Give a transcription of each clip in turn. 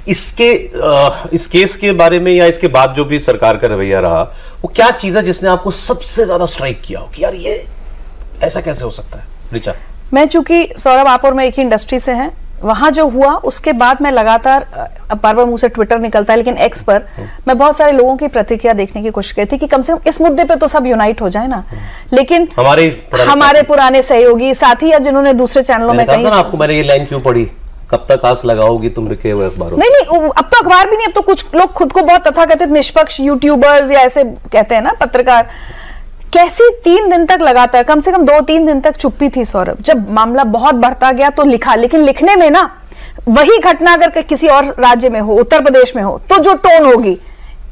इस केस के बारे में या इसके बाद जो भी सरकार का रवैया रहा, वो क्या चीज है जिसने आपको सबसे ज्यादा स्ट्राइक किया हो कि यार ये ऐसा कैसे हो सकता है? रिचा, मैं चूंकि सौरभ आप और मैं एक ही इंडस्ट्री से हैं, वहां जो हुआ उसके बाद मैं लगातार, अब बार बार मुंह से ट्विटर निकलता है लेकिन एक्स पर मैं बहुत सारे लोगों की प्रतिक्रिया देखने की कोशिश की थी कि कम से कम इस मुद्दे पे तो सब यूनाइट हो जाए ना। लेकिन हमारे पुराने सहयोगी साथी या जिन्होंने दूसरे चैनलों में कहीं, आपको मैंने ये लाइन क्यों पढ़ी, कब तक आस लगाओगी तुम लिखे हुए अखबारों? नहीं, अब तो अखबार भी नहीं, अब तो कुछ लोग खुद को बहुत तथाकथित निष्पक्ष यूट्यूबर्स या ऐसे कहते हैं ना, पत्रकार, कैसे 3 दिन तक लगातार, कम से कम 2-3 दिन तक चुप्पी थी सौरभ। जब मामला बहुत बढ़ता गया तो लिखा, लेकिन लिखने में ना वही घटना अगर किसी और राज्य में हो, उत्तर प्रदेश में हो, तो जो टोन होगी,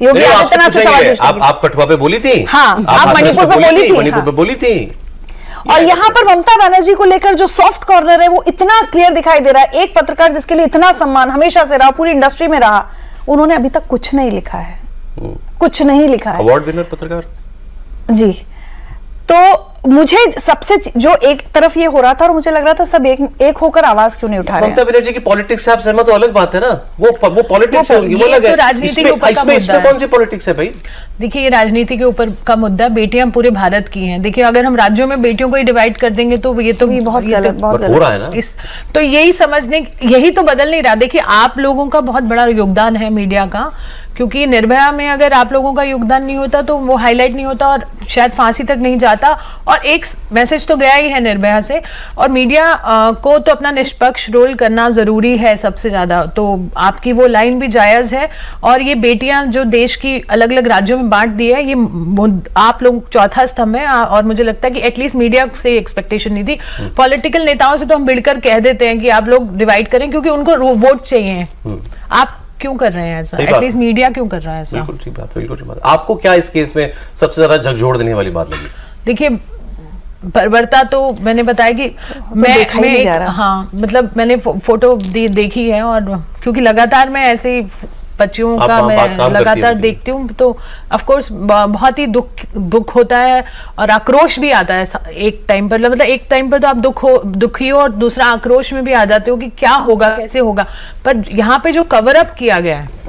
योगी आदित्यनाथ से सवाल पूछेंगे। आप कठुआ पे बोली थी, हाँ, आप मणिपुर पे बोली थी, मणिपुर पे बोली थी। और यहाँ पर ममता बनर्जी को लेकर जो सॉफ्ट कॉर्नर है वो इतना क्लियर दिखाई दे रहा है। एक पत्रकार जिसके लिए इतना सम्मान हमेशा से रहा, पूरी इंडस्ट्री में रहा, उन्होंने अभी तक कुछ नहीं लिखा है, कुछ नहीं लिखा है। अवार्ड विनर पत्रकार जी। तो मुझे सबसे जो एक तरफ ये हो रहा था और मुझे लग रहा था सब एक होकर आवाज क्यों नहीं उठा रहे हैं। ममता बनर्जी की पॉलिटिक्स से आप सहमत हो, अलग बात है ना, वो पॉलिटिक्स है, वो अलग है। राजनीति के ऊपर का मुद्दा है। कौन सी पॉलिटिक्स है भाई? देखिए, ये राजनीति के ऊपर का मुद्दा, बेटियां पूरे भारत की हैं। देखिए, अगर हम राज्यों में बेटियों को ही डिवाइड कर देंगे तो ये तो बहुत गलत हो रहा है ना। तो यही समझने, यही तो बदल नहीं रहा। देखिए, आप लोगों का बहुत बड़ा योगदान है मीडिया का, क्योंकि निर्भया में अगर आप लोगों का योगदान नहीं होता तो वो हाईलाइट नहीं होता और शायद फांसी तक नहीं जाता। और एक मैसेज तो गया ही है निर्भया से, और मीडिया को तो अपना निष्पक्ष रोल करना जरूरी है सबसे ज्यादा। तो आपकी वो लाइन भी जायज है। और ये बेटियां जो देश की अलग अलग राज्यों में बांट दी है, ये आप लोग चौथा स्तंभ है। और मुझे लगता है कि एटलीस्ट मीडिया से एक्सपेक्टेशन नहीं थी। पॉलिटिकल नेताओं से तो हम भिड़कर कह देते हैं कि आप लोग डिवाइड करें, क्योंकि उनको वोट चाहिए। आप क्यों कर रहे हैं ऐसा? एटलीस्ट मीडिया क्यों कर रहा है ऐसा? बिल्कुल ठीक बात, बिल्कुल ठीक बात। आपको क्या इस केस में सबसे ज्यादा झकझोर देने वाली बात लगी? देखिए, बर्बरता तो मैंने बताया कि मैं हाँ, मतलब मैंने फोटो देखी है, और क्योंकि लगातार मैं ऐसे ही बच्चियों का मैं लगातार देखती हूँ, तो ऑफ कोर्स बहुत ही दुख होता है और आक्रोश भी आता है एक टाइम पर। मतलब एक टाइम पर तो आप दुखी हो और दूसरा आक्रोश में भी आ जाते हो कि क्या होगा, कैसे होगा। पर यहाँ पे जो कवर अप किया गया है,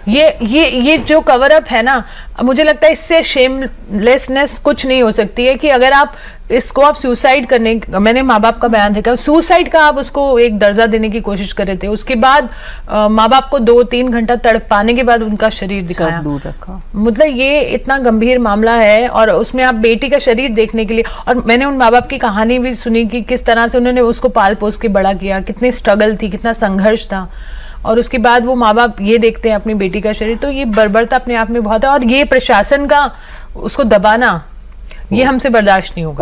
ये जो कवर अप है ना, मुझे लगता है इससे शेमलेसनेस कुछ नहीं हो सकती है। कि अगर आप इसको आप सुसाइड करने, मैंने माँ बाप का बयान देखा, सुसाइड का आप उसको एक दर्जा देने की कोशिश कर रहे थे। उसके बाद माँ बाप को 2-3 घंटा तड़प पाने के बाद उनका शरीर दिखाया, दूर रखा। मतलब ये इतना गंभीर मामला है, और उसमें आप बेटी का शरीर देखने के लिए, और मैंने उन माँ बाप की कहानी भी सुनी कि किस तरह से उन्होंने उसको पाल पोस के बड़ा किया, कितनी स्ट्रगल थी, कितना संघर्ष था, और उसके बाद वो माँ बाप ये देखते हैं अपनी बेटी का शरीर। तो ये बर्बरता अपने आप में बहुत है, और ये प्रशासन का उसको दबाना, ये हमसे बर्दाश्त नहीं होगा।